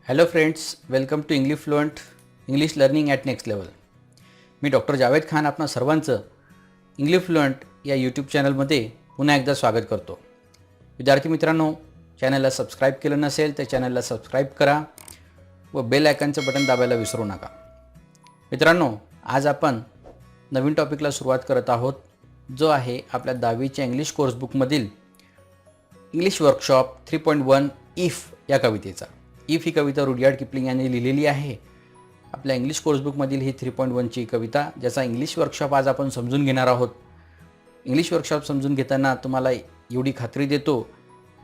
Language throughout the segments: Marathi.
Hello friends, welcome to English fluent English learning at next level. मी डॉक्टर जावेद खान आपणा सर्वांचं इंग्लिश फ्लुएंट या यूट्यूब चॅनलमध्ये पुन्हा एकदा स्वागत करतो. विद्यार्थी मित्रांनो, चॅनलला सबस्क्राईब केलं नसेल तर चॅनलला सबस्क्राईब करा व बेल आयकॉनचं बटन दाबायला विसरू नका. मित्रांनो, आज आपण नवीन टॉपिकला सुरुवात करत आहोत, जो आहे आपल्या 10वीच्या इंग्लिश कोर्स बुकमधील इंग्लिश वर्कशॉप 3.1 इफ या कवितेचा. इफ ही कविता रुडयार्ड किपलिंग यांनी लिहिलेली आहे. आपल्या इंग्लिश कोर्स बुकमधील ही 3.1ची कविता, ज्याचा इंग्लिश वर्कशॉप आज आपण समजून घेणार आहोत. इंग्लिश वर्कशॉप समजून घेताना तुम्हाला एवढी खात्री देतो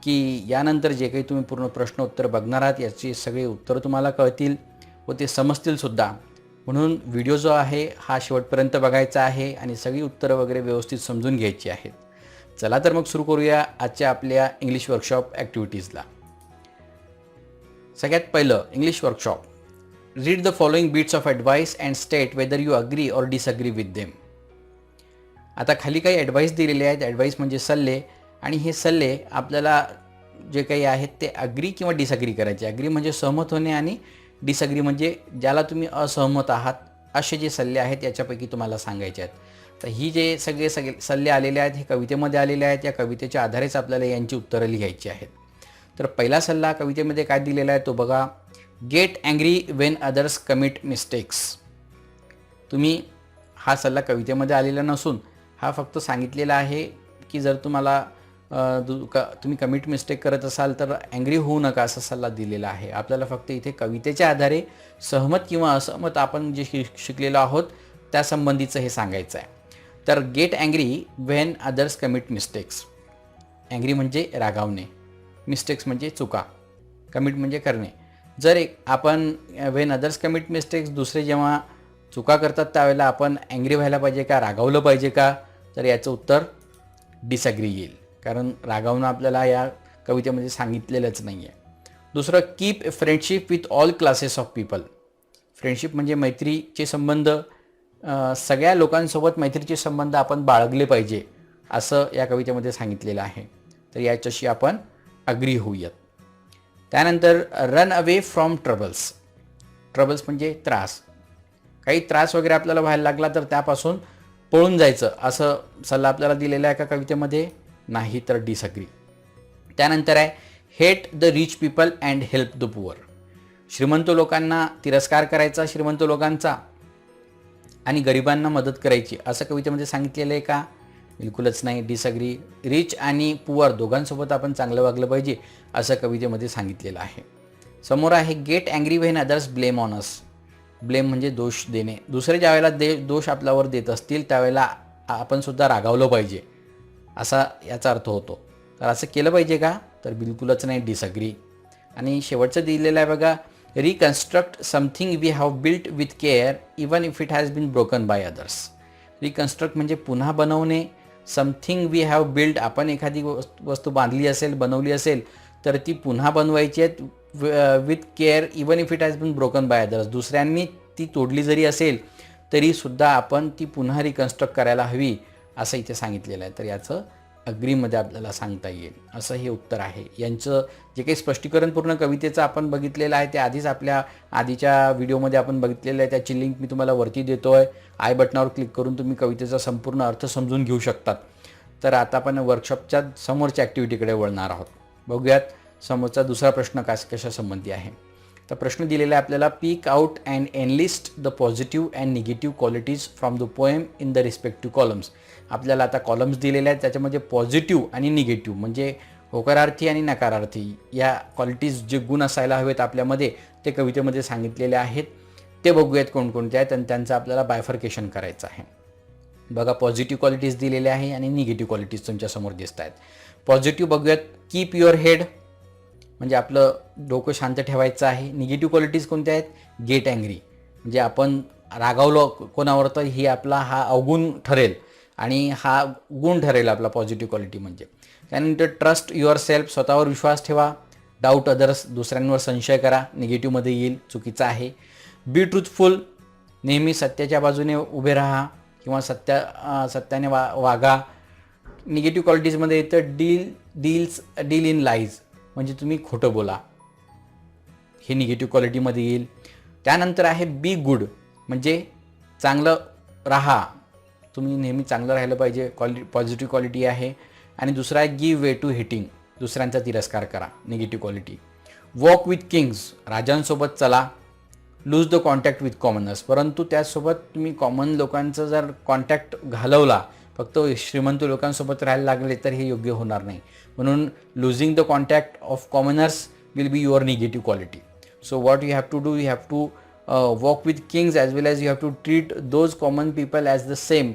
की यानंतर जे काही तुम्ही पूर्ण प्रश्न उत्तर बघणार आहात याची सगळे उत्तरं तुम्हाला कळतील व ते समजतील सुद्धा. म्हणून व्हिडिओ जो आहे हा शेवटपर्यंत बघायचा आहे आणि सगळी उत्तरं वगैरे व्यवस्थित समजून घ्यायची आहेत. चला तर मग सुरू करूया आजच्या आपल्या इंग्लिश वर्कशॉप ॲक्टिव्हिटीजला. सगळ्यात पहिलं English workshop. Read the following bits of advice and state whether you agree or disagree with them. आता खाली काही ॲडवाईस दिलेले आहेत. ॲडवाईस म्हणजे सल्ले, आणि हे सल्ले आपल्याला जे काही आहेत ते अग्री किंवा डिसअग्री करायचे. अग्री म्हणजे सहमत होणे आणि डिसअग्री म्हणजे ज्याला तुम्ही असहमत आहात असे जे सल्ले आहेत याच्यापैकी तुम्हाला सांगायचे आहेत. तर ही जे सगळे सल्ले आलेले आहेत हे कवितेमध्ये आलेले आहेत. या कवितेच्या आधारेच आपल्याला यांची उत्तरं लिहायची आहेत. तर पहिला सल्ला कवितेमध्ये काय दिलेला आहे तो बघा. Get angry Wien others commit mistakes. तुम्ही हा सल्ला कवितेमध्ये आलेला नसून हा फक्त सांगितलेला आहे की जर तुम्हाला तुम्ही कमिट मिस्टेक करत असाल तर अँग्री होऊ नका असा सल्ला दिलेला आहे. आपल्याला फक्त इथे कवितेच्या आधारे सहमत किंवा असहमत आपण जे शिकलेलो आहोत त्यासंबंधीचं हे सांगायचं आहे. तर get angry Wien others commit mistakes. Angry म्हणजे रागावणे, मिस्टेक्स म्हणजे चुका, कमिट म्हणजे करणे. जर आपण वेन अदर्स कमिट मिस्टेक्स, दुसरे जेव्हा चुका करतात त्यावेळेला आपण अँग्री व्हायला पाहिजे का, रागावलं पाहिजे का, तर याचं उत्तर डिसअग्री येईल. कारण रागावणं आपल्याला या कवितेमध्ये सांगितलेलंच नाही आहे. दुसरं, keep friendship with all classes of people. Friendship म्हणजे मैत्रीचे संबंध, सगळ्या लोकांसोबत मैत्रीचे संबंध आपण बाळगले पाहिजे असं या कवितेमध्ये सांगितलेलं आहे. तर याच्याशी आपण अग्री होऊयात. त्यानंतर run away from troubles. Troubles म्हणजे त्रास. काही त्रास वगैरे आपल्याला व्हायला लागला तर त्यापासून पळून जायचं असं सल्ला आपल्याला दिलेला आहे का कवितेमध्ये? नाही, तर डिसअग्री. त्यानंतर आहे hate the rich people and help the poor. श्रीमंत लोकांना तिरस्कार करायचा, श्रीमंत लोकांचा, आणि गरिबांना मदत करायची असं कवितेमध्ये सांगितलेलं आहे का? बिलकुलच नाही, डिसअग्री. रिच आणि पुअर दोघांसोबत आपण चांगलं वागलं पाहिजे असं कवितेमध्ये सांगितलेलं आहे. समोर आहे get angry when others blame on us. Blame म्हणजे दोष देणे. दुसरे ज्यावेळेला दोष आपल्यावर देत असतील त्यावेळेला आपण सुद्धा रागावलं पाहिजे असा याचा अर्थ होतो. तर असं केलं पाहिजे का? तर बिलकुलच नाही, डिसअग्री. आणि शेवटचं दिलेलं आहे बघा. Reconstruct something we have built with care even if it has been broken by others. Reconstruct म्हणजे पुन्हा बनवणे. समथिंग वी हॅव बिल्ड, आपण एखादी वस्तू बांधली असेल, बनवली असेल तर ती पुन्हा बनवायची आहे with care even if it has been broken by others. दुसऱ्यांनी ती तोडली जरी असेल तरीसुद्धा आपण ती पुन्हा रिकन्स्ट्रक्ट करायला हवी असं इथे सांगितलेलं आहे. तर याचं अग्रीमध्ये आपल्याला सांगता येईल असं हे उत्तर आहे. यांचं जे काही स्पष्टीकरण पूर्ण कवितेचं आपण बघितलेलं आहे ते आधीच आपल्या आधीच्या व्हिडिओमध्ये आपण बघितलेलं आहे. त्याची लिंक मी तुम्हाला वरती देतो आहे. आय बटनावर क्लिक करून तुम्ही कवितेचा संपूर्ण अर्थ समजून घेऊ शकतात. तर आता आपण वर्कशॉपच्या समोरच्या ॲक्टिव्हिटीकडे वळणार आहोत. बघूयात समोरचा दुसरा प्रश्न कशासंबंधी आहे. तर प्रश्न दिलेला आहे आपल्याला. Pick out and enlist the positive and negative qualities from the poem in the respective columns. आपल्याला आता कॉलम्स दिलेले आहेत, त्याच्यामध्ये पॉझिटिव्ह आणि निगेटिव्ह म्हणजे होकारार्थी आणि नकारार्थी या क्वालिटीज जे गुण असायला हवेत आपल्यामध्ये ते कवितेमध्ये सांगितलेले आहेत. ते बघूयात कोणकोणते आहेत आणि त्यांचं आपल्याला बायफर्केशन करायचं आहे. बघा, पॉझिटिव्ह क्वालिटीज दिलेले आहे आणि निगेटिव्ह क्वालिटीज तुमच्यासमोर दिसत आहेत. पॉझिटिव्ह बघूयात. कीप युअर हेड म्हणजे आपलं डोकं शांत ठेवायचं आहे. निगेटिव्ह क्वालिटीज कोणत्या आहेत? गेट अँग्री म्हणजे आपण रागावलो कोणावर तर ही आपला हा अवगुण ठरेल आणि हा गुण ठरेल आपला पॉझिटिव्ह क्वालिटी म्हणजे. त्यानंतर ट्रस्ट युअर सेल्फ, स्वतःवर विश्वास ठेवा. डाऊट अदर्स, दुसऱ्यांवर संशय करा, निगेटिव्हमध्ये येईल, चुकीचं आहे. बी ट्रूथफुल, नेहमी सत्याच्या बाजूने उभे राहा किंवा सत्याने वागा. निगेटिव्ह क्वालिटीजमध्ये येतं डील इन लाईज म्हणजे तुम्ही खोटं बोला. हे निगेटिव्ह क्वालिटीमध्ये येईल. त्यानंतर आहे बी गुड, म्हणजे चांगलं राहा, तुम्ही नेहमी चांगलं राहिलं पाहिजे, पॉझिटिव्ह क्वालिटी आहे. आणि दुसरा आहे गिव्ह वे टू हिटिंग, दुसऱ्यांचा तिरस्कार करा, negative quality. Walk with kings, राजांसोबत चला. Lose the contact with commoners, परंतु त्यासोबत तुम्ही कॉमन लोकांचा जर कॉन्टॅक्ट घालवला, फक्त श्रीमंत लोकांसोबत राहायला लागले तर हे योग्य होणार नाही. म्हणून losing the contact of commoners will be your negative quality. So what you have to do, you have to walk with kings as well as you have to treat those common people as the same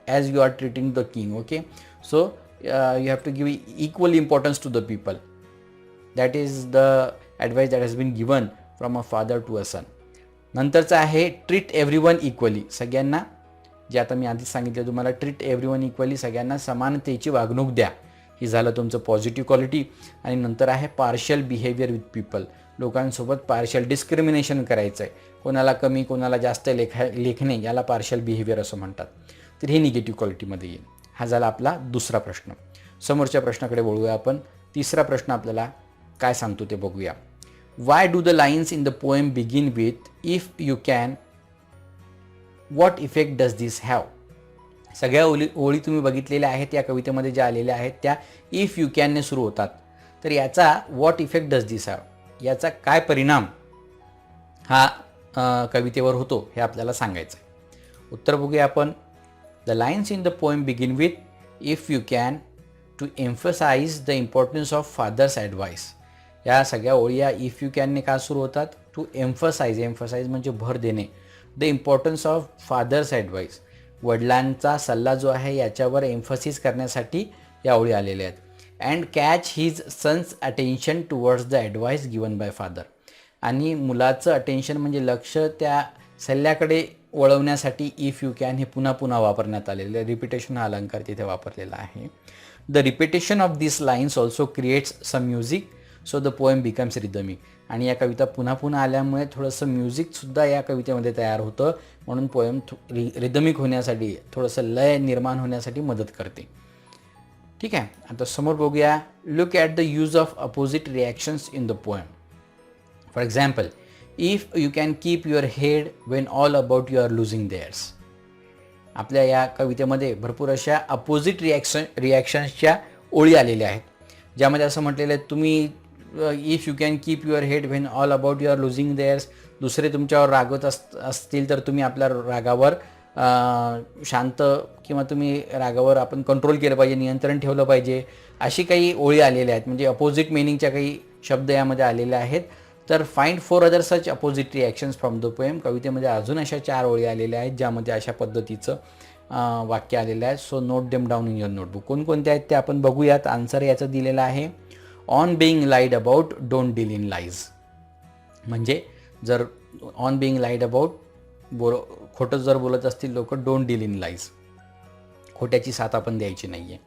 as you are treating the king. Okay, so you have to give equal importance to the people. That is the advice that has been given from a father to a son. नंतरचं आहे ट्रीट एव्हरीवन इक्वली, सगळ्यांना, जे आता मी आधीच सांगितलं तुम्हाला, ट्रीट एव्हरीवन इक्वली, सगळ्यांना समानतेची वागणूक द्या. ही झालं तुमचं पॉझिटिव्ह क्वालिटी. आणि नंतर आहे पार्शियल बिहेवियर विथ पीपल, लोकांसोबत पार्शियल डिस्क्रिमिनेशन करायचं आहे, कोणाला कमी कोणाला जास्त लेखणे, याला पार्शियल बिहेवियर असं म्हणतात. तर हे निगेटिव्ह क्वालिटीमध्ये येईल. हा झाला आपला दुसरा प्रश्न. समोरच्या प्रश्नाकडे वळूया आपण. तिसरा प्रश्न आपल्याला काय सांगतो ते बघूया. Why do the lines in the poem begin with if you can, what effect does this have. सगळ्या ओळी तुम्ही बघितलेल्या आहेत या कवितेमध्ये ज्या आलेल्या आहेत त्या इफ यू कॅनने सुरू होतात. तर याचा what effect does this have, याचा काय परिणाम हा कवितेवर होतो हे आपल्याला सांगायचं आहे. उत्तर बघूया आपण. The lines in the poem begin with if you can to emphasize the importance of father's advice. या सगळ्या ओळी या इफ यू कॅनने का सुरू होतात, टू एम्फसाइज म्हणजे भर देणे, the importance of father's advice, वडिलांचा सल्ला जो आहे याच्यावर एम्फसिस करण्यासाठी या ओळी आलेल्या आहेत. And catch his son's attention towards the advice given by father, आणि मुलाचं अटेन्शन म्हणजे लक्ष त्या सल्ल्याकडे वळवण्यासाठी इफ यू कॅन हे पुन्हा पुन्हा वापरण्यात आलेलं आहे. रिपिटेशन हा अलंकार तिथे वापरलेला आहे. The repetition of this lines also creates some music, so the poem becomes rhythmic. आणि या कविता पुन्हा पुन्हा आल्यामुळे थोडंसं म्युझिकसुद्धा या कवितेमध्ये तयार होतं, म्हणून पोएम रिदमिक होण्यासाठी, थोडंसं लय निर्माण होण्यासाठी मदत करते. ठीक आहे, आता समोर बघूया. Look at the use of opposite reactions in the poem. For example, if you can keep your head when all about you are losing theirs. आपल्या या कवितेमध्ये भरपूर अशा अपोजिट रिॲक्शन्सच्या ओळी आलेल्या आहेत, ज्यामध्ये असं म्हटलेलं आहे, तुम्ही if you can keep your head when all about you are losing theirs, दुसरे तुमच्यावर रागवत असतील तर तुम्ही आपल्या रागावर शांत, किंवा तुम्ही रागावर आपण कंट्रोल केलं पाहिजे, नियंत्रण ठेवलं पाहिजे, अशी काही ओळी आलेल्या आहेत. म्हणजे अपोजिट मिनिंगच्या काही शब्द यामध्ये आलेले आहेत. तर find 4 other such opposite reactions from the poem. कवितेमध्ये अजून अशा 4 ओळी आलेल्या आहेत ज्यामध्ये अशा पद्धतीचं वाक्य आलेलं आहे. So note them down in your notebook. कोणकोणते आहेत ते आपण बघूयात. आन्सर याचं दिलेलं आहे, on being lied about don't deal in lies. म्हणजे जर ऑन बिईंग लाईड अबाउट, खोटं जर बोलत असतील लोक, डोंट डील इन लाईज, खोट्याची साथ आपण द्यायची नाही आहे.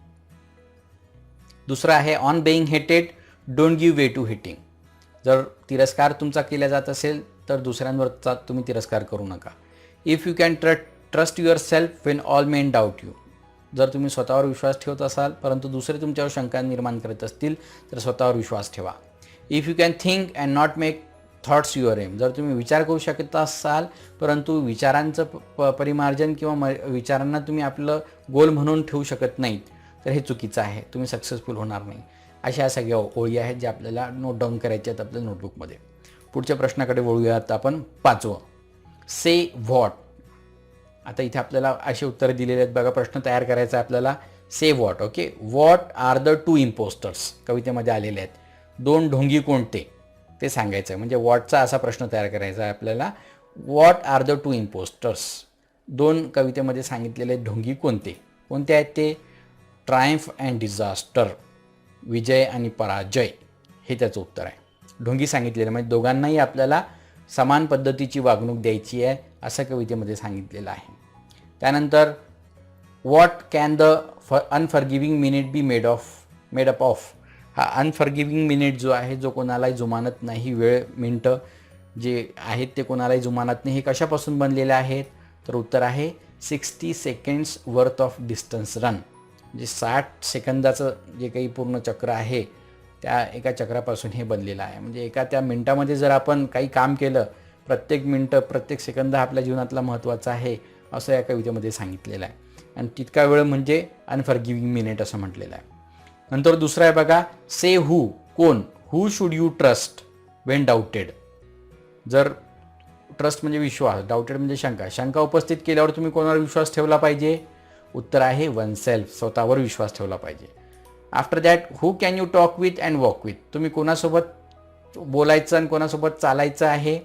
दुसरं आहे on being hated don't give way to hating. जर तिरस्कार तुमचा केला जात असेल तर दुसऱ्यांवरचा तुम्ही तिरस्कार करू नका. If you can trust your self Wien all main doubt you. जर तुम्ही स्वतःवर विश्वास ठेवत असाल परंतु दुसरे तुमच्यावर शंका निर्माण करत असतील तर स्वतःवर विश्वास ठेवा. If you can think and not make thoughts your aim. जर तुम्ही विचार करू शकत असाल परंतु विचारांचं परिमार्जन किंवा विचारांना तुम्ही आपलं गोल म्हणून ठेवू शकत नाहीत तर हे चुकीचं आहे, तुम्ही सक्सेसफुल होणार नाही. अशा सगळ्या ओळी आहेत ज्या आपल्याला नोट डाऊन करायच्या आहेत आपल्या नोटबुकमध्ये. पुढच्या प्रश्नाकडे वळूयात आपण. 5वं, से व्हॉट. आता इथे आपल्याला असे उत्तर दिलेले आहेत बघा. प्रश्न तयार करायचा आहे आपल्याला. Say what. Okay, what are the 2 impostors. कवितेमध्ये आलेले आहेत. 2 ढोंगी कोणते ते सांगायचं आहे. म्हणजे व्हॉटचा असा प्रश्न तयार करायचा आहे आपल्याला. What are the 2 impostors. 2 कवितेमध्ये सांगितलेले ढोंगी कोणते कोणते आहेत ते. ट्रायम्फ अँड डिझास्टर, विजय आणि पराजय, हे त्याचं उत्तर आहे. ढोंगी सांगितलेलं म्हणजे दोघांनाही आपल्याला समान पद्धतीची वागणूक द्यायची आहे असं कवितेमध्ये सांगितलेलं आहे. त्यानंतर what can the unforgiving minute be made up of. हा अनफॉरगिव्हिंग मिनिट जो आहे, जो कोणालाही जुमानत नाही, वेळ मिनटं जे आहेत ते कोणालाही जुमानत नाही, हे कशापासून बनलेले आहेत. तर उत्तर आहे 60 seconds worth of distance run. म्हणजे 60 सेकंदाचं जे काही पूर्ण चक्र आहे त्या एका चक्रापासून हे बनलेलं आहे. म्हणजे एका त्या मिनटामध्ये जर आपण काही काम केलं, प्रत्येक मिनटं प्रत्येक सेकंद आपल्या जीवनातला महत्त्वाचा आहे असं या कवितेमध्ये सांगितलेलं आहे. आणि तितका वेळ म्हणजे अनफॉरगिव्हिंग मिनिट असं म्हटलेलं आहे. नंतर दुसरा आहे बघा, से हू, कोण, हू शुड यू ट्रस्ट वेन डाऊटेड. जर ट्रस्ट म्हणजे विश्वास, डाऊटेड म्हणजे शंका, शंका उपस्थित केल्यावर तुम्ही कोणावर विश्वास ठेवला पाहिजे? उत्तर आहे वन सेल्फ, स्वतःवर विश्वास ठेवला पाहिजे. After that, who can you talk with and walk with, तुम्ही कोणासोबत बोलायचं आणि कोणासोबत चालायचं आहे?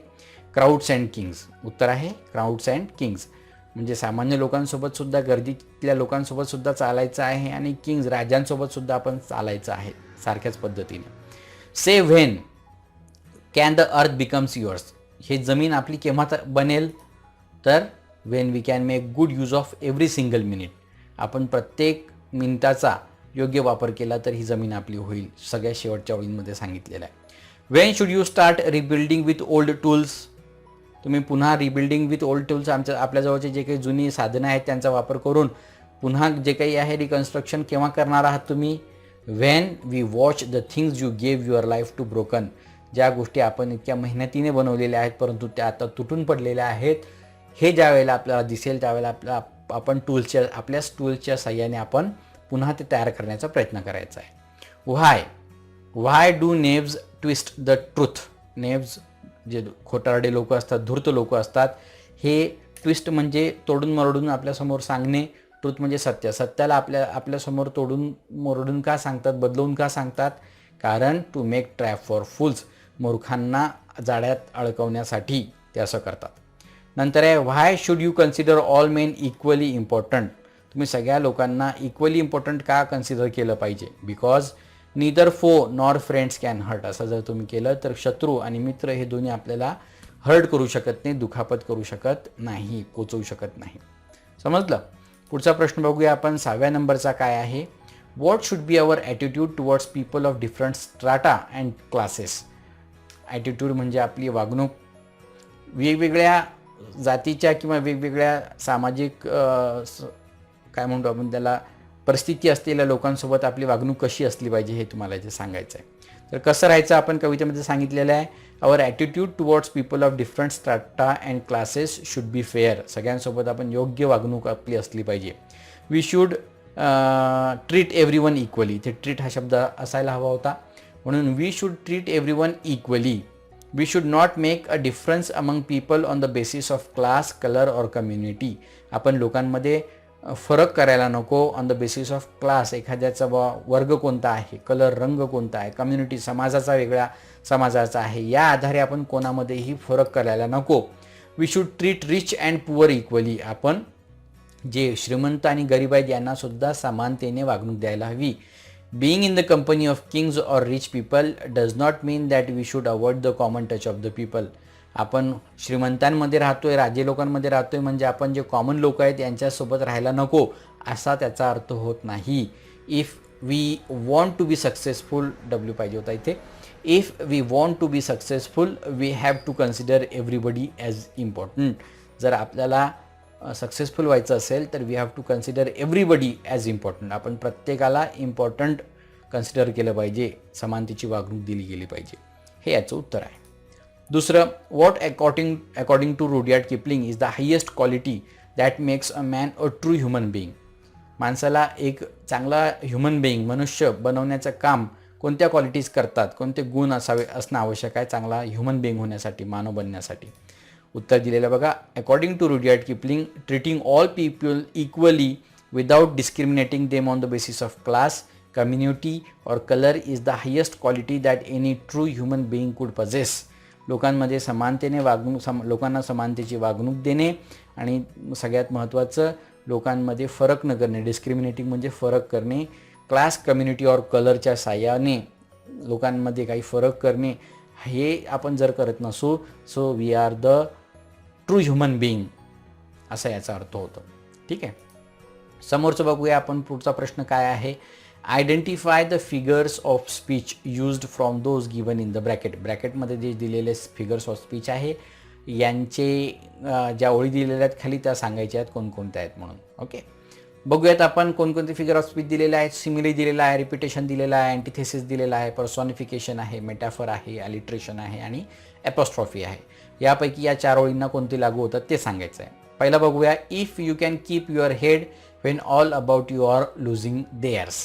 क्राऊड्स अँड किंग्स, उत्तर आहे क्राऊड्स अँड किंग्स, म्हणजे सामान्य लोकांसोबत सुद्धा, गर्दीतल्या लोकांसोबत सुद्धा चालायचं आहे आणि किंग्स, राजांसोबत सुद्धा आपण चालायचं आहे सारख्याच पद्धतीने. Say when can the earth becomes yours, हे जमीन आपली केव्हा बनेल? तर when we can make good use of every single minute, आपण प्रत्येक मिनिटाचा योग्य वापर केला तर ही जमीन आपली होईल, सगळ्या शेवटच्या ओळींमध्ये सांगितलेलं आहे. Wien should you start rebuilding with old tools, तुम्ही पुन्हा रिबिल्डिंग विथ ओल्ड टूल्स, आपल्याजवळचे जे काही जुनी साधनं आहेत त्यांचा वापर करून पुन्हा जे काही आहे रिकन्स्ट्रक्शन केव्हा करणार आहात तुम्ही? When we watch the things you gave your life to broken, ज्या गोष्टी आपण इतक्या मेहनतीने बनवलेल्या आहेत परंतु त्या आता तुटून पडलेल्या आहेत, हे ज्या वेळेला आपल्याला दिसेल त्यावेळेला आपण आपल्या टूल्सच्या साह्याने आपण पुन्हा ते तयार करण्याचा प्रयत्न करायचा आहे. व्हाय do knaves twist the truth, knaves जे खोटारडे लोक असतात, धूर्त लोक असतात, हे ट्विस्ट म्हणजे तोडून मरोडून आपल्यासमोर सांगणे, ट्रूथ म्हणजे सत्य, सत्याला आपल्यासमोर तोडून मरोडून का सांगतात, बदलवून का सांगतात? कारण to make trap for fools, मूर्खांना जाळ्यात अडकवण्यासाठी ते असं करतात. नंतर आहे why should you consider all men equally important, तुम्ही सगळ्या लोकांना इक्वली इम्पॉर्टंट का कन्सिडर केलं पाहिजे? Because neither foe nor friends can hurt, असं जर तुम्ही केलं तर शत्रू आणि मित्र हे दोन्ही आपल्याला हर्ट करू शकत नाही, दुखापत करू शकत नाही, पोचवू शकत नाही. समजलं? पुढचा प्रश्न बघूया आपण, 6व्या नंबरचा काय आहे? What should be our attitude towards people of different strata and classes. Attitude म्हणजे आपली वागणूक वेगवेगळ्या जातीच्या किंवा वेगवेगळ्या सामाजिक काय म्हणतो आपण त्याला, परिस्थिती असलेल्या लोकांसोबत आपली वागणूक कशी असली पाहिजे हे तुम्हाला इथे सांगायचं आहे. तर कसं राहायचं आपण कवितेमध्ये सांगितलेलं आहे, our attitude towards people of different strata and classes should be fair, सगळ्यांसोबत आपण योग्य वागणूक आपली असली पाहिजे. We should treat everyone equally, इथे ट्रीट हा शब्द असायला हवा होता, म्हणून we should treat everyone equally. We should not make a difference among people on the basis of class, colour और कम्युनिटी, आपण लोकांमध्ये फरक करायला नको on the basis of class, एखाद्याचा वर्ग कोणता आहे, कलर रंग कोणता आहे, कम्युनिटी समाजाचा वेगळा समाजाचा आहे, या आधारे आपण कोणामध्येही फरक करायला नको. We should treat rich and poor equally, आपण जे श्रीमंत आणि गरीब आहेत यांना सुद्धा समानतेने वागणूक द्यायला हवी. Being in the company of kings or rich people does not mean that we should avoid the common touch of the people. आपण श्रीमंतांमध्ये राहतोय, राजे लोकांमध्ये राहतोय म्हणजे आपण जे कॉमन लोक आहेत यांच्यासोबत राहायला नको असा त्याचा अर्थ होत नाही. If we want to be successful, W पाहिजे होता इथे, if we want to be successful we have to consider everybody as important. जर आपल्याला सक्सेसफुल व्हायचं असेल तर we have to consider everybody as important, आपण प्रत्येकाला इम्पॉर्टंट कन्सिडर केलं पाहिजे, समानतेची वागणूक दिली गेली पाहिजे, हे याचं उत्तर आहे. दुसरं, what according to Rudyard Kipling is the highest quality that makes a man a true human being. माणसाला एक चांगला ह्युमन बिईंग, मनुष्य बनवण्याचं काम कोणत्या क्वालिटीज करतात, कोणते गुण असणं आवश्यक आहे चांगला ह्युमन बिईंग होण्यासाठी, मानव बनण्यासाठी? उत्तर दिलेलं बघा, according to Rudyard Kipling, treating all people equally without discriminating them on the basis of class, community और colour is the highest quality that any true human being could possess. लोकांमध्ये समानतेने लोकांना समानतेची वागणूक देणे आणि सगळ्यात महत्त्वाचं लोकांमध्ये फरक न करणे, डिस्क्रिमिनेटिंग म्हणजे फरक करणे, क्लास, कम्युनिटी और कलरच्या साह्याने लोकांमध्ये काही फरक करणे, हे आपण जर करत नसू so we are the true human being, असा याचा अर्थ होतो. ठीक आहे, समोरचं बघूया आपण. पुढचा प्रश्न काय आहे? Identify the figures of speech used from those given in the bracket. ब्रॅकेटमध्ये जे दिलेले फिगर्स ऑफ स्पीच आहे यांचे ज्या ओळी दिलेल्या आहेत खाली त्या सांगायच्या आहेत कोणकोणत्या आहेत म्हणून. ओके, बघूयात आपण कोणकोणते फिगर ऑफ स्पीच दिलेले आहेत. सिमिली दिलेला आहे, रिपिटेशन दिलेला आहे, अँटिथेसिस दिलेला आहे, पर्सॉनिफिकेशन आहे, मेटाफर आहे, अलिट्रेशन आहे आणि ॲपॉस्ट्रॉफी आहे. यापैकी या 4 ओळींना कोणते लागू होतात ते सांगायचं आहे. पहिला बघूया, if you can keep your head when all about you are losing theirs.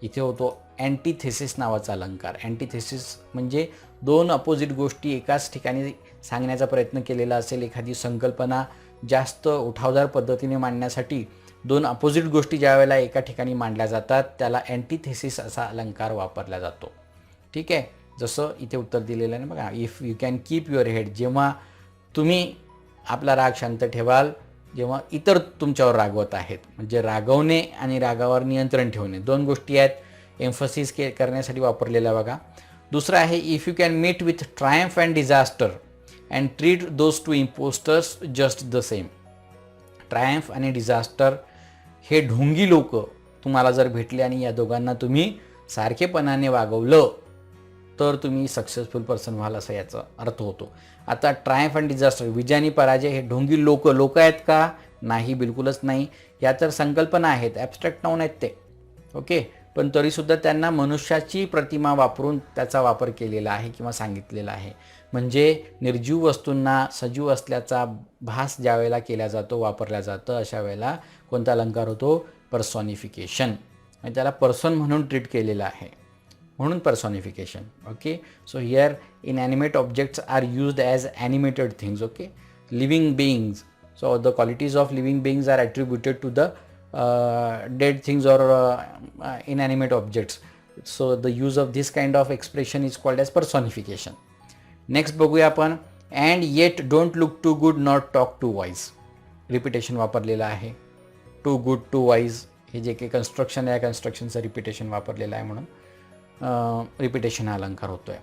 इथे होतो अँटिथेसिस नावाचा अलंकार. अँटिथेसिस म्हणजे दोन अपोजिट गोष्टी एकाच ठिकाणी सांगण्याचा प्रयत्न केलेला असेल. एखादी संकल्पना जास्त उठावदार पद्धतीने मांडण्यासाठी दोन अपोजिट गोष्टी ज्या वेळेला एका ठिकाणी मांडल्या जातात त्याला अँटिथेसिस असा अलंकार वापरला जातो. ठीक आहे, जसं इथे उत्तर दिलेलं आहे ना बघा, if you can keep your head, जेव्हा तुम्ही आपला राग शांत ठेवाल जेव्हा इतर तुमच्यावर रागवत आहेत. म्हणजे रागवणे आणि रागावर नियंत्रण ठेवणे दोन गोष्टी आहेत, एम्फसिस करण्यासाठी वापरलेला बघा. दुसरं आहे, if you can meet with triumph and disaster and treat those two impostors just the same. Triumph आणि डिझास्टर हे ढोंगी लोक तुम्हाला जर भेटले आणि या दोघांना तुम्ही सारखेपणाने वागवलं तर तुम्ही सक्सेसफुल पर्सन व्हाल असा याचा अर्थ होतो. आता ट्रायम्फ अँड डिझास्टर, विजय आणि पराजय हे ढोंगी लोक आहेत का? नाही, बिलकुलच नाही. या तर संकल्पना आहेत, ॲबस्ट्रॅक्ट नाऊन आहेत ते. ओके, पण तरीसुद्धा त्यांना मनुष्याची प्रतिमा वापरून त्याचा वापर केलेला आहे किंवा सांगितलेला आहे. म्हणजे निर्जीव वस्तूंना सजीव असल्याचा भास ज्या वेळेला केला जातो, वापरला जातं, अशा वेळेला कोणता अलंकार होतो? पर्सॉनिफिकेशन. आणि त्याला पर्सन म्हणून ट्रीट केलेलं आहे म्हणून पर्सॉनिफिकेशन. Okay, so here inanimate objects are used as animated things. Okay, living beings, so the qualities of living beings are attributed to the dead things or inanimate objects. So the use of this kind of expression is called as personification. Next बघूया आपण, and yet don't look too good not talk too wise. Repetition वापरलेलं आहे. टू गुड टू वाईज हे जे काही कन्स्ट्रक्शन आहे, कन्स्ट्रक्शनचं रिपिटेशन वापरलेलं आहे म्हणून रिपिटेशन हा अलंकार होतो आहे.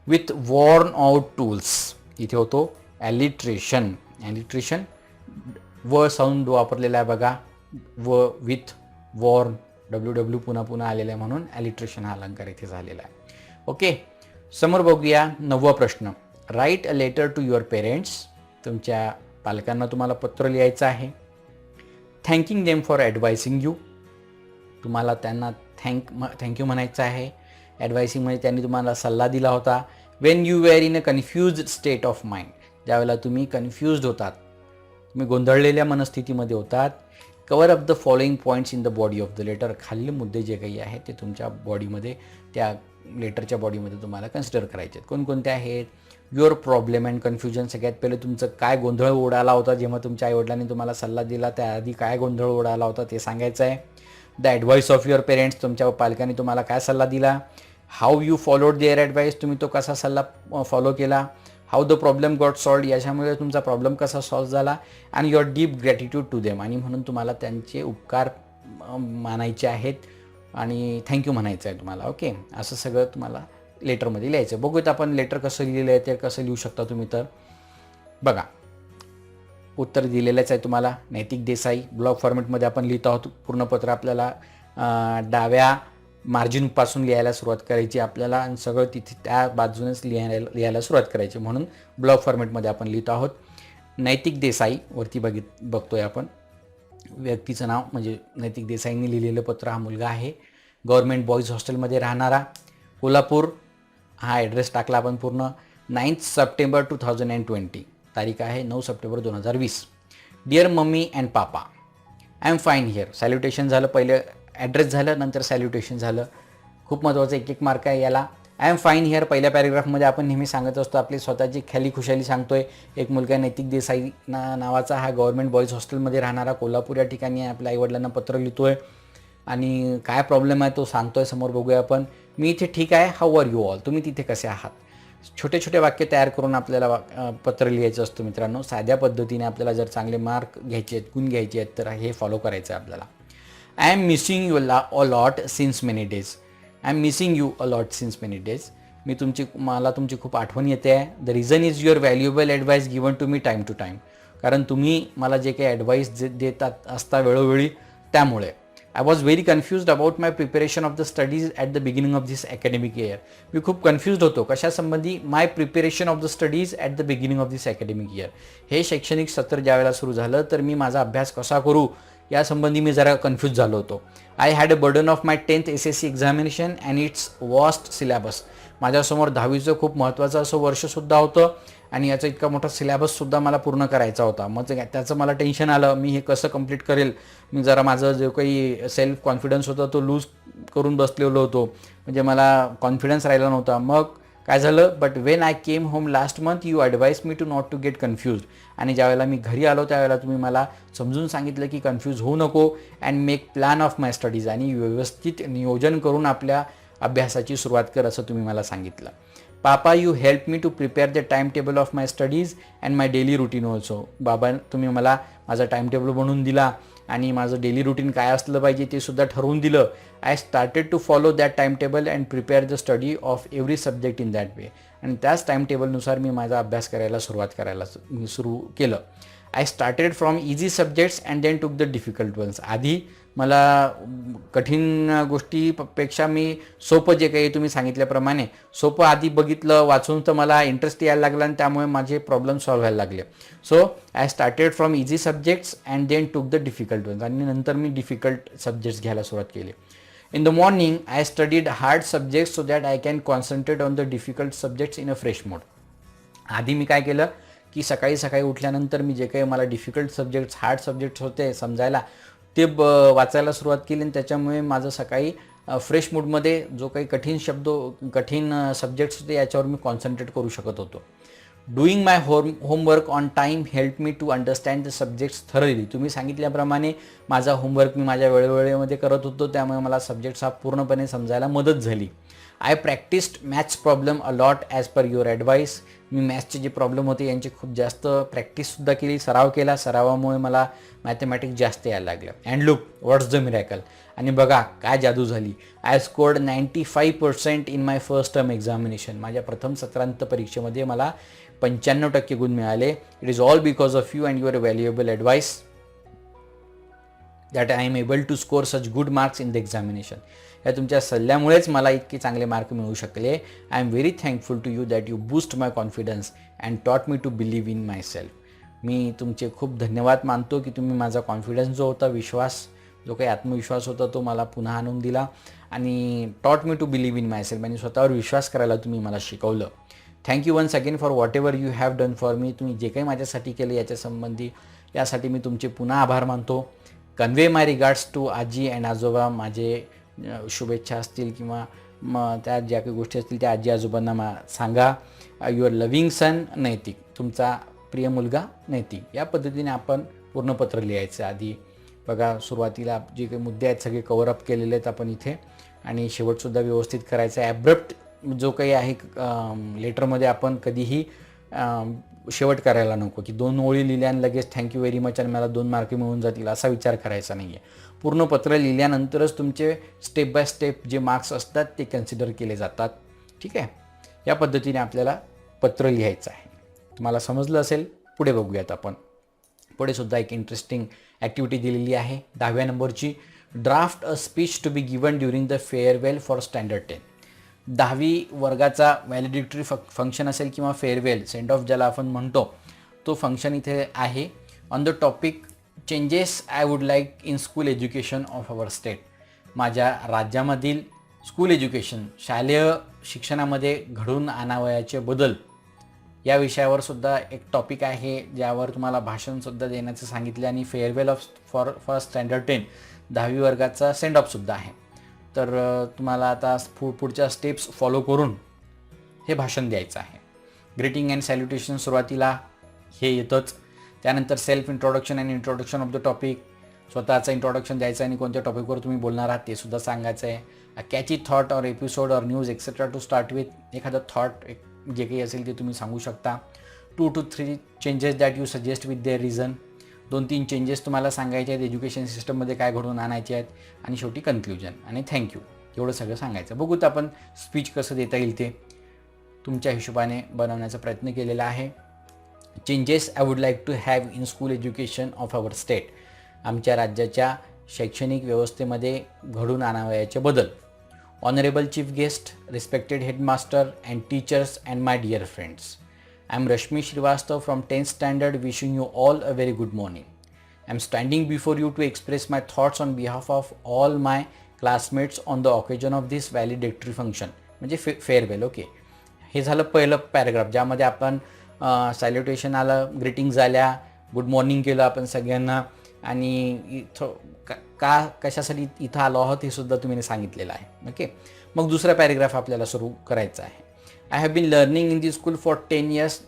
विथ वॉर्न आउट टूल्स, इथे होतो ॲलिट्रेशन. ॲलिट्रेशन व साऊंड वापरलेला आहे बघा, व विथ वॉर्न WW पुन्हा पुन्हा आलेला आहे म्हणून ॲलिट्रेशन हा अलंकार इथे झालेला आहे. ओके, समोर बघूया 9वा प्रश्न. Write a letter to your parents. तुमच्या पालकांना तुम्हाला पत्र लिहायचं आहे. Thanking them for advising you. तुम्हाला त्यांना थँक्यू म्हणायचं आहे. ॲडवायसिंग म्हणजे त्यांनी तुम्हाला सल्ला दिला होता. When you were in a confused state of mind. ज्यावेळेला तुम्ही कन्फ्युज्ड होतात, तुम्ही गोंधळलेल्या मनस्थितीमध्ये होतात. Cover up the following points in the body of the letter. खालील मुद्दे जे काही आहेत ते तुमच्या बॉडीमध्ये, त्या लेटरच्या बॉडीमध्ये तुम्हाला कन्सिडर करायचे आहेत. कोणकोणते आहेत? Your problem and confusion. सगळ्यात पहिले तुमचं काय गोंधळ उडाला होता जेव्हा तुमच्या आईवडिलांनी तुम्हाला सल्ला दिला, त्याआधी काय गोंधळ उडाला होता ते सांगायचं आहे. The advice of your parents. तुमच्या पालकांनी तुम्हाला काय सल्ला दिला. How you followed their advice. तुम्ही तो कसा सल्ला फॉलो केला. How the problem got solved. याच्यामुळे तुमचा प्रॉब्लेम कसा सॉल्व झाला. आणि your deep gratitude to them. आणि म्हणून तुम्हाला त्यांचे उपकार मानायचे आहेत आणि थँक्यू म्हणायचं आहे तुम्हाला. ओके, असं सगळं तुम्हाला लेटरमध्ये लिहायचं. बघूयात आपण लेटर कसं लिहिलेलं आहे ते कसं लिहू शकता तुम्ही. तर बघा, उत्तर दिलेलंच आहे तुम्हाला. नैतिक देसाई. ब्लॉक फॉर्मॅटमध्ये आपण लिहित आहोत. पूर्ण पत्र आपल्याला डाव्या मार्जिनपासून लिहायला सुरुवात करायची आपल्याला आणि सगळं तिथे त्या बाजूनेच लिहायला सुरुवात करायची. म्हणून ब्लॉक फॉर्मॅटमध्ये आपण लिहित आहोत. नैतिक देसाई वरती बघतोय आपण. व्यक्तीचं नाव म्हणजे नैतिक देसाईंनी लिहिलेलं पत्र. हा मुलगा आहे. गव्हर्मेंट बॉईज हॉस्टेलमध्ये राहणारा. कोल्हापूर. हा ॲड्रेस टाकला आपण पूर्ण. 9 सप्टेंबर 2020. तारीख आहे 9 September 2020. Dear mummy and papa, I am fine here. Salutation झालं, पहिले ॲड्रेस झालं, नंतर सॅल्युटेशन झालं. खूप महत्त्वाचं 1-1 मार्क आहे याला. आय एम फाईन हिअर पहिल्या पॅरेग्राफमध्ये आपण नेहमी सांगत असतो आपली स्वतःची ख्याली खुशाली सांगतोय. एक मुलगा नैतिक देसाई नावाचा हा गव्हर्मेंट बॉईज हॉस्टेलमध्ये राहणारा कोल्हापूर या ठिकाणी आपल्या आईवडिलांना पत्र लिहितोय आणि काय प्रॉब्लेम आहे तो सांगतोय. समोर बघूया आपण. मी इथे ठीक आहे. How are you all. तुम्ही तिथे कसे आहात. छोटे छोटे वाक्य तयार करून आपल्याला पत्र लिहायचं असतं मित्रांनो. साध्या पद्धतीने आपल्याला जर चांगले मार्क घ्यायचे आहेत, गुण घ्यायचे आहेत तर हे फॉलो करायचं आहे आपल्याला. I am missing you a lot since many days. I am missing you a lot since many days. मला तुमची खूप आठवण येते आहे. The reason is your valuable advice given to me time to time. कारण तुम्ही मला जे काही ॲडवाईस देतात असता वेळोवेळी, त्यामुळे. I was very confused about my preparation of the studies at the beginning of this academic year. मी खूप कन्फ्युज्ड होतो कशासंबंधी. My preparation of the studies at the beginning of this academic year. हे शैक्षणिक सत्र ज्यावेळेला सुरू झालं तर मी माझा अभ्यास कसा करू यासंबंधी मी जरा कन्फ्यूज झालो होतो. I had a burden of my 10th SSC examination and its vast syllabus. माझ्यासमोर 10वीचं खूप महत्त्वाचं असं वर्षसुद्धा होतं आणि याचा इतका मोठा सिलेबससुद्धा मला पूर्ण करायचा होता. मग त्याचं मला टेन्शन आलं, मी हे कसं कंप्लीट करेल. मी जरा माझं जो काही सेल्फ कॉन्फिडन्स होता तो लूज करून बसलेलो होतो, म्हणजे मला कॉन्फिडन्स राहिला नव्हता. मग काय झालं, but when I came home last month you advise me to not to get confuse. आणि ज्यावेळेला मी घरी आलो त्यावेळेला तुम्ही मला समजून सांगितलं की कन्फ्यूज होऊ नको and make plan of my studies, आणि व्यवस्थित नियोजन करून आपल्या अभ्यासाची सुरुवात कर असं तुम्ही मला सांगितलं. Papa you help me to prepare the time table of my studies and my daily routine also. बाबा तुम्ही मला माझा टाइम टेबल बनवून दिला आणि माझं डेली रुटीन काय असलं पाहिजे ते सुद्धा ठरवून दिलं. I started to follow that time table and prepare the study of every subject in that way. आणि त्याच टाइम टेबलनुसार मी माझा अभ्यास करायला सुरू केलं. I started from easy subjects and then took the difficult ones. आधी मला कठीण गोष्टीपेक्षा मी सोपं जे काही तुम्ही सांगितल्याप्रमाणे सोपं आधी बघितलं वाचून, तर मला इंटरेस्ट यायला लागला आणि त्यामुळे माझे प्रॉब्लेम सॉल्व्ह व्हायला लागले. So I started from easy subjects and then took the difficult ones, आणि नंतर मी डिफिकल्ट सब्जेक्ट्स घ्यायला सुरुवात केली. In the morning I studied hard subjects so that I can concentrate on the difficult subjects in a fresh mode. आधी मी काय केलं की सकाळी उठल्यानंतर मी जे काही मला डिफिकल्ट सब्जेक्ट्स हार्ड सब्जेक्ट्स होते समजायला ते वाचायला सुरुवात केली, आणि त्याच्यामुळे माझं सकाळी फ्रेश मूडमध्ये जो काही कठीण सब्जेक्ट्स होते याच्यावर मी कॉन्सन्ट्रेट करू शकत होतो. Doing my homework on time help me to understand the subjects thoroughly. तुम्ही सांगितल्याप्रमाणे माझा होमवर्क मी माझ्या वेळेमध्ये करत होतो, त्यामुळे मला सब्जेक्ट्स हा पूर्णपणे समजायला मदत झाली. I practised maths problem a lot as per your advice. मी मॅथ्सचे जे प्रॉब्लेम होते यांची खूप जास्त प्रॅक्टिससुद्धा केली, सराव केला. सरावामुळे मला मॅथमॅटिक्स जास्त यायला लागलं. And look what's the miracle. आणि बघा काय जादू झाली. I scored 95% in my first term examination. माझ्या प्रथम सत्रांत परीक्षेमध्ये मला 95% गुण मिळाले. It is all because of you and your valuable advice that I am able to score such good marks in the examination. या तुमच्या सल्ल्यामुळेच मला इतके चांगले मार्क मिळू शकले. I am very thankful to you that you boost my confidence and taught me to believe in my self. मी तुमचे खूप धन्यवाद मानतो की तुम्ही माझा कॉन्फिडन्स जो होता, जो काही आत्मविश्वास होता तो मला पुन्हा आणून दिला, आणि taught me to believe in my self, आणि स्वतःवर विश्वास करायला तुम्ही मला शिकवलं. Thank you once again for whatever you have done for me. तुम्ही जे काही माझ्यासाठी केलं यासाठी मी तुमचे पुन्हा आभार मानतो. कन्वे माय रिगार्ड्स टू आजी अँड आजोबा. माझे शुभेच्छा असतील किंवा त्या ज्या काही गोष्टी असतील त्या आजी आजोबांना सांगा. युअर लव्हिंग सन नैतिक. तुमचा प्रिय मुलगा नैतिक. या पद्धतीने आपण पूर्ण पत्र लिहायचं. आधी बघा सुरुवातीला जे काही मुद्दे आहेत सगळे कव्हरअप केलेले आहेत आपण इथे, आणि शेवटसुद्धा व्यवस्थित करायचं आहे. ॲब्रप्ट जो काही आहे लेटरमध्ये आपण कधीही शेवट करायला नको की 2 ओळी लिहिल्या आणि लगेच थँक्यू व्हेरी मच आणि मला 2 मार्क मिळून जातील असा विचार करायचा नाही आहे. पूर्ण पत्र लिहिल्यानंतरच तुमचे स्टेप बाय स्टेप जे मार्क्स असतात ते कन्सिडर केले जातात. ठीक आहे, या पद्धतीने आपल्याला पत्र लिहायचं आहे. तुम्हाला समजलं असेल. पुढे बघूयात आपण. पुढे सुद्धा एक इंटरेस्टिंग ॲक्टिव्हिटी दिलेली आहे 10व्या नंबरची. Draft a speech to be given during the farewell for standard 10. 10वी वर्गाचा व्हॅलिडिटरी फंक्शन असेल किंवा फेअरवेल सेंड ऑफ ज्याला आपण म्हणतो तो फंक्शन इथे आहे. On the topic changes I would like in school education of our state. माझ्या राज्यामधील स्कूल एज्युकेशन शालेय शिक्षणामध्ये घडून आणावयाचे बदल या विषयावर सुद्धा एक टॉपिक आहे ज्यावर तुम्हाला भाषणसुद्धा देण्याचं सांगितलं, आणि फेअरवेल ऑफ फॉर स्टँडर्ड 10 10वी वर्गाचा सेंड ऑफसुद्धा आहे. तर तुम्हाला आता पुढच्या स्टेप्स फॉलो करून हे भाषण द्यायचं आहे. ग्रीटिंग अँड सॅल्युटेशन सुरुवातीला हे येतंच. त्यानंतर self introduction and introduction of the topic. स्वतःचं इंट्रोडक्शन द्यायचं आणि कोणत्या टॉपिकवर तुम्ही बोलणार आहात ते सुद्धा सांगायचं आहे. A catchy thought or episode or news etcetera to start with. एखादं थॉट जे काही असेल ते तुम्ही सांगू शकता. 2 to 3 changes that you suggest with their reason. 2-3 changes तुम्हाला सांगायचे आहेत एज्युकेशन सिस्टममध्ये काय घडवून आणायचे आहेत, आणि शेवटी कन्क्ल्युजन आणि थँक्यू एवढं सगळं सांगायचं. बघूत आपण स्पीच कसं देता येईल ते तुमच्या हिशोबाने बनवण्याचा प्रयत्न केलेला आहे. Changes I would like to have in school education of our state. आमच्या राज्याच्या शैक्षणिक व्यवस्थेमध्ये घडून आणावयाचे बदल. Honourable chief guest, respected headmaster and teachers and my dear friends. I am Rashmi Srivastava from 10th standard wishing you all a very good morning. I am standing before you to express my thoughts on behalf of all my classmates on the occasion of this valedictory function. म्हणजे फेअरवेल. ओके, हे झालं पहिलं पॅराग्राफ, ज्यामध्ये आपण सॅल्युटेशन आलं, ग्रीटिंग्ज आल्या, गुड मॉर्निंग केलं आपण सगळ्यांना, आणि इथं कशासाठी इथं आलो आहोत हे सुद्धा तुम्ही सांगितलेलं आहे. ओके, मग दुसरा पॅराग्राफ आपल्याला सुरू करायचा आहे. I have been learning in this school for 10 years.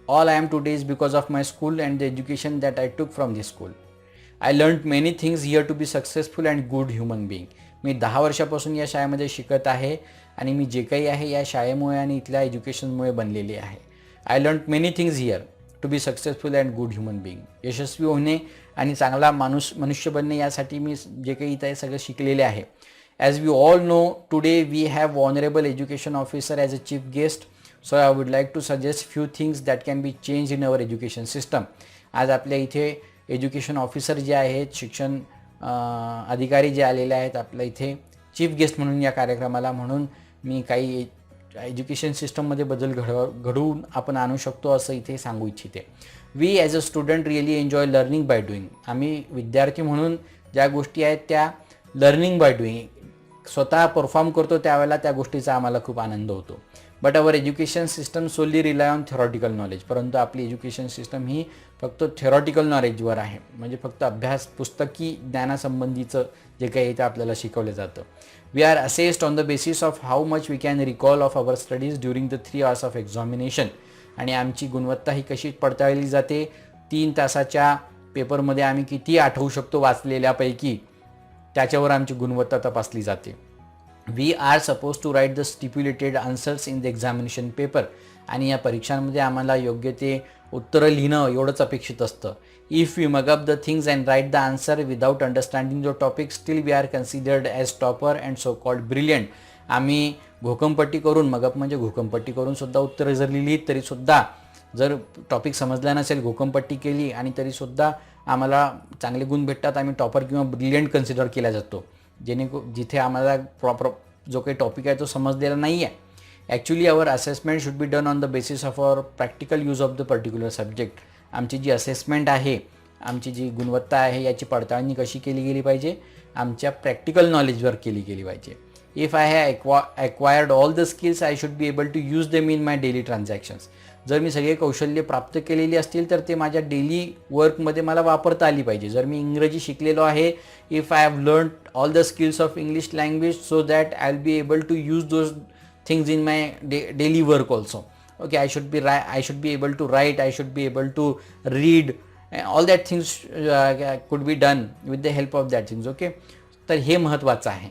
All I am today is because of my school and the education that I took from this school. I learned many things here to be successful and good human being. मी 10 वर्षापासून या शाळेमध्ये शिकत आहे आणि मी जे काही आहे या शाळेमुळे आणि इथल्या एज्युकेशनमुळे बनलेले आहे. I learn many things here to be successful and good human being. यशस्वी होणे आणि चांगला मनुष्य बनणे यासाठी मी जे काही इथं सगळं शिकलेले आहे. As we all know today we have honourable education officer as a chief guest. So I would like to suggest few things that can be change in our education system. आज आपल्या इथे एज्युकेशन ऑफिसर जे आहेत, शिक्षण अधिकारी जे आलेले आहेत आपल्या इथे चीफ गेस्ट म्हणून या कार्यक्रमाला, म्हणून मी काही एज्युकेशन सिस्टममध्ये बदल घडवून आपण आणू शकतो असं इथे सांगू इच्छिते. We as a student really enjoy learning by doing. आम्ही विद्यार्थी म्हणून ज्या गोष्टी आहेत त्या लर्निंग बाय डुईंग, स्वतः परफॉर्म करतो त्यावेळेला त्या गोष्टीचा आम्हाला खूप आनंद होतो. But our education system solely rely on theoretical knowledge. परंतु आपली एज्युकेशन सिस्टम ही फक्त थेरॉटिकल नॉलेजवर आहे, म्हणजे फक्त अभ्यास, पुस्तकी ज्ञानासंबंधीचं जे काही ते आपल्याला शिकवलं जातं. We are assessed on the basis of how much we can recall of our studies during the 3 hours of examination. आणि आमची गुणवत्ता ही कशी पडताळली जाते, 3 तासाच्या पेपरमध्ये आम्ही किती आठवू शकतो वाचलेल्यापैकी, त्याच्यावर आमची गुणवत्ता तपासली जाते. We are suppose to write the stipulated answers in the examination paper. आणि या परीक्षांमध्ये आम्हाला योग्य ते उत्तरं लिहिणं एवढंच अपेक्षित असतं. If we mug up the things and write the answer without understanding the topic, still we are considered as topper and so called brilliant. आम्ही घोकंपट्टी करून, मगअप म्हणजे घोकंपट्टी करून सुद्धा उत्तरं जर लिहिली तरीसुद्धा, जर टॉपिक समजला नसेल, घोकंपट्टी केली आणि तरीसुद्धा आम्हाला चांगले गुण भेटतात, आम्ही टॉपर किंवा ब्रिलियंट कन्सिडर केला जातो. जिथे आम्हाला प्रॉपर जो काही टॉपिक आहे तो समजलेला नाही आहे. Actually our assessment should be done on the basis of our practical use of the particular subject. आमची जी असेसमेंट आहे, आमची जी गुणवत्ता आहे याची पडताळणी कशी केली गेली पाहिजे, आमच्या प्रॅक्टिकल नॉलेजवर केली गेली पाहिजे. If I have acquired all the skills I should be able to use them in my daily transactions. जर मी सगळे कौशल्य प्राप्त केलेली असतील तर ते माझ्या डेली वर्कमध्ये मला वापरता आली पाहिजे. जर मी इंग्रजी शिकलेलो आहे, if I have learn all the skills of English language so that I will be able to use those things in my daily work also. Okay, I should be able to write, I should be able to read, all that things could be done with the help of that things. Okay, तर हे महत्त्वाचं आहे.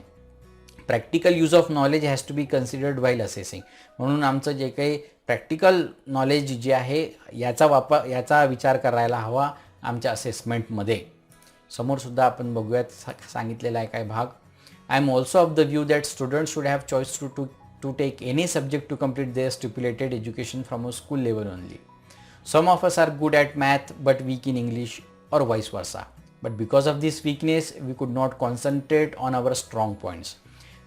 Practical use of knowledge has to be considered while assessing. म्हणून आमचं जे काही प्रॅक्टिकल नॉलेज जे आहे याचा विचार करायला हवा आमच्या असेसमेंटमध्ये. समोरसुद्धा आपण बघूयात सांगितलेला आहे काय भाग. I am also of the view that student should have choice to take any subject to complete their stipulated education from a school level only. Some of us are good at math but weak in English or vice versa. But because of this weakness, we could not concentrate on our strong points.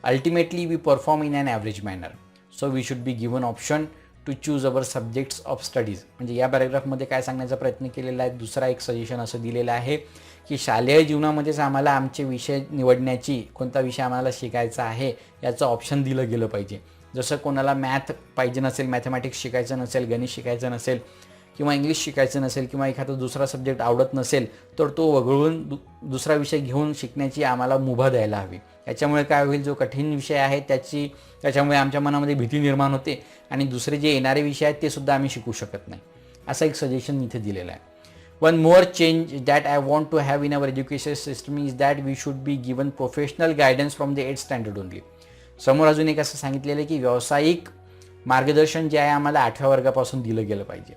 Ultimately, we perform in an average manner. So we should be given option to choose our subjects of studies. म्हणजे या पॅराग्राफमध्ये काय सांगण्याचा प्रयत्न केलेला आहे, दुसरा एक सजेशन असं दिलेलं आहे की शालेय जीवनामध्येच आम्हाला आमचे विषय निवडण्याची, कोणता विषय आम्हाला शिकायचा आहे याचं ऑप्शन दिलं गेलं पाहिजे. जसं कोणाला मॅथ पाहिजे नसेल, मॅथमॅटिक्स शिकायचं नसेल, गणित शिकायचं नसेल किंवा इंग्लिश शिकायचं नसेल किंवा एखादा दुसरा सब्जेक्ट आवडत नसेल तर तो वगळून दुसरा विषय घेऊन शिकण्याची आम्हाला मुभा द्यायला हवी. याच्यामुळे काय होईल, जो कठीण विषय आहे त्याच्यामुळे आमच्या मनामध्ये भीती निर्माण होते आणि दुसरे जे येणारे विषय आहेत ते सुद्धा आम्ही शिकू शकत नाही. असं एक सजेशन इथे दिलेलं आहे. One more change that I want to have in our education system is that we should be given professional guidance from the 8th standard only. समोर अजून एक असं सांगितलेलं आहे की व्यावसायिक मार्गदर्शन जे आहे आम्हाला 8व्या वर्गापासून दिलं गेलं पाहिजे.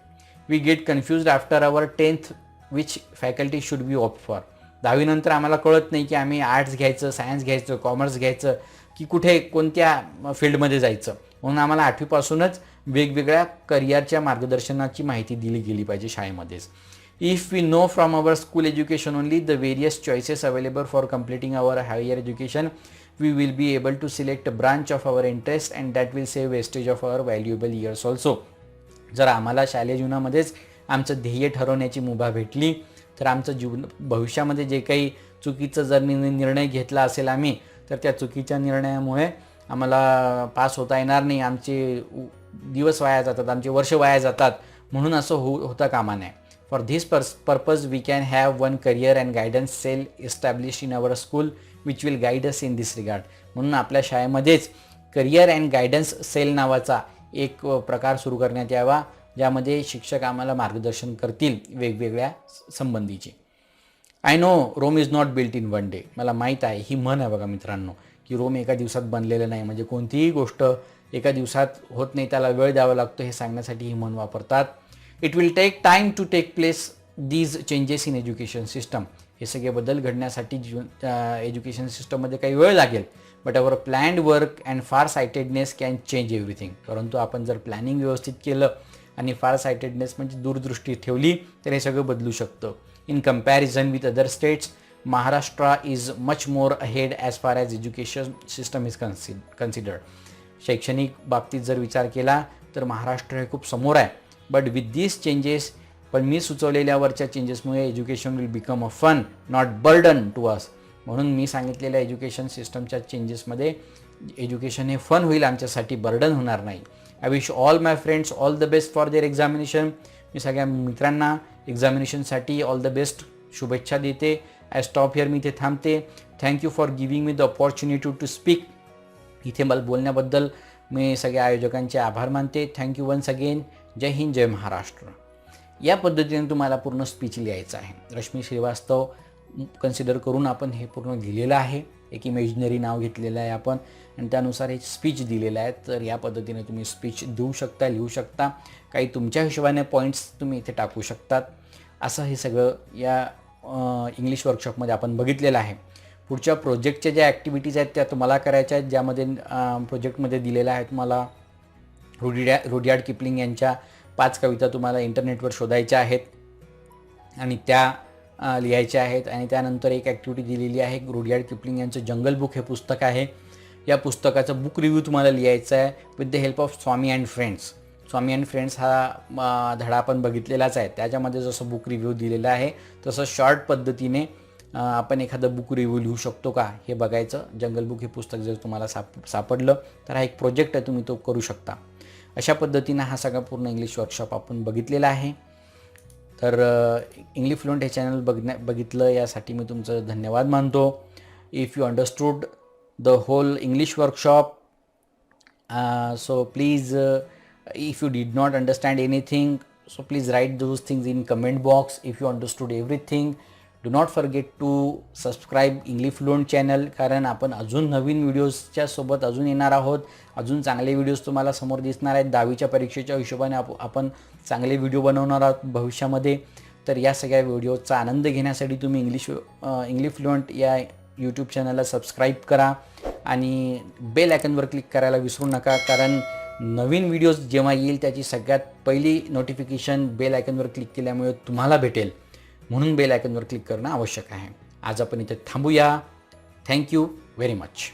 We get confused after our 10th which faculty should be opt for. 10वी नंतर आम्हाला कळत नाही की आम्ही आर्ट्स घ्यायचं, सायन्स घ्यायचं, कॉमर्स घ्यायचं की कुठे कोणत्या फील्डमध्ये जायचं. म्हणून आम्हाला 8वीपासूनच वेगवेगळ्या करिअरच्या मार्गदर्शनाची माहिती दिली गेली पाहिजे शाळेमध्येच. If we know from our school education only the various choices available for completing our higher education, we will be able to select a branch of our interest and that will save wastage of our valuable years also. जर आम्हाला शालेय जीवनामध्येच आमचं ध्येय ठरवण्याची मुभा भेटली तर आमचं भविष्यामध्ये जे काही चुकीचं जर निर्णय घेतला असेल आम्ही, तर त्या चुकीच्या निर्णयामुळे आम्हाला पास होता येणार नाही, आमचे दिवस वाया जातात, आमचे वर्ष वाया जातात. म्हणून असं होता कामा नये. For this purpose we can have one career and guidance cell establish in our school which will guide us in this regard. म्हणून आपल्या शाळेमध्येच करियर अँड गायडन्स सेल नावाचा एक प्रकार सुरू करण्यात यावा, ज्यामध्ये शिक्षक आम्हाला मार्गदर्शन करतील वेगवेगळ्या संबंधीचे. I know Rome is not built in one day. मला माहीत आहे, ही म्हण आहे बघा मित्रांनो, की रोम एका दिवसात बनलेलं नाही. म्हणजे कोणतीही गोष्ट एका दिवसात होत नाही, त्याला वेळ द्यावा लागतो, हे सांगण्यासाठी ही म्हण वापरतात. It will take time to take place these changes in education system. हे सगळे बदल घडण्यासाठी एज्युकेशन सिस्टममध्ये काही वेळ लागेल. But our planned work and farsightedness can change everything. परंतु आपण जर प्लॅनिंग व्यवस्थित केलं आणि फार सायटेडनेस म्हणजे दूरदृष्टी ठेवली, तर हे सगळं बदलू शकतं. In comparison with other states, Maharashtra is much more ahead as far as education system is considered. शैक्षणिक बाबतीत जर विचार केला तर महाराष्ट्र हे खूप समोर आहे. बट विथ दीज चेंजेस, पण मी सुचवलेल्यावरच्या चेंजेसमुळे education will become a fun not burden to us. म्हणून मी सांगितलेल्या एज्युकेशन सिस्टमच्या चेंजेसमध्ये एज्युकेशन हे फन होईल, आमच्यासाठी बर्डन होणार नाही. I wish all my friends all the best for their examination. मी सगळ्या मित्रांना एक्झामिनेशनसाठी ऑल द बेस्ट शुभेच्छा देते. I stop here. मी इथे थांबते. Thank you for giving me the opportunity to speak. इथे मला बोलण्याबद्दल मी सगळ्या आयोजकांचे आभार मानते. Thank you once again. जय हिंद, जय महाराष्ट्र. या पद्धतीने तुम्हाला पूर्ण स्पीच लिहायचं आहे. रश्मी श्रीवास्तव कन्सिडर करून आपण हे पूर्ण लिहिलेलं आहे. एक इमेजनरी नाव घेतलेलं आहे आपण आणि त्यानुसार हे स्पीच दिलेलं आहे. तर या पद्धतीने तुम्ही स्पीच देऊ शकता, लिहू शकता. काही तुमच्या हिशोबाने पॉईंट्स तुम्ही इथे टाकू शकतात. असं हे सगळं या इंग्लिश वर्कशॉपमध्ये आपण बघितलेलं आहे. पुढच्या प्रोजेक्टच्या ज्या ॲक्टिव्हिटीज आहेत त्या तुम्हाला करायच्या आहेत, ज्यामध्ये प्रोजेक्टमध्ये दिलेल्या आहेत तुम्हाला रुडयार्ड किपलिंग यांच्या 5 कविता तुम्हाला इंटरनेटवर शोधायच्या आहेत आणि त्या लिहायच्या आहेत. आणि त्यानंतर एक ॲक्टिव्हिटी दिलेली आहे, रुडयार्ड किपलिंग यांचं जंगल बुक हे पुस्तक आहे. या पुस्तकाचा बुक रिव्ह्यू तुम्हाला लिहायचा आहे with the help of Swami and friends. Swami and friends हा धडा आपण बघितलेलाच आहे. त्याच्यामध्ये जसं बुक रिव्ह्यू दिलेलं आहे तसं शॉर्ट पद्धतीने आपण एखादं बुक रिव्ह्यू लिहू शकतो का हे बघायचं. जंगल बुक हे पुस्तक जर तुम्हाला सापडलं तर हा एक प्रोजेक्ट आहे, तुम्ही तो करू शकता. अशा पद्धतीनं हा सगळा पूर्ण इंग्लिश वर्कशॉप आपण बघितलेला आहे. तर इंग्लिश फ्लुएंट हे चॅनल बघितलं यासाठी मी तुमचं धन्यवाद मानतो. If you understood the whole English workshop, so please if you did not understand anything, so please write those things in comment box. If you understood everything, do not forget to subscribe English Fluent channel, कारण आपण अजून नवीन व्हिडिओजच्या सोबत अजून येणार आहोत. अजून चांगले व्हिडिओज तुम्हाला समोर दिसणार आहेत. 10वीच्या परीक्षेच्या हिशोबाने आपण चांगले व्हिडिओ बनवणार आहोत भविष्यामध्ये. तर या सगळ्या व्हिडिओचा आनंद घेण्यासाठी तुम्ही इंग्लिश फ्लुएंट या यूट्यूब चॅनलला सबस्क्राईब करा आणि बेल आयकॉनवर क्लिक करायला विसरू नका, कारण नवीन व्हिडिओज जेव्हा येईल त्याची सगळ्यात पहिली नोटिफिकेशन बेल आयकॉनवर क्लिक केल्यामुळे तुम्हाला भेटेल. म्हणून बेल आयकॉनवर क्लिक करणं आवश्यक आहे. आज आपण इथे थांबूया. Thank you very much.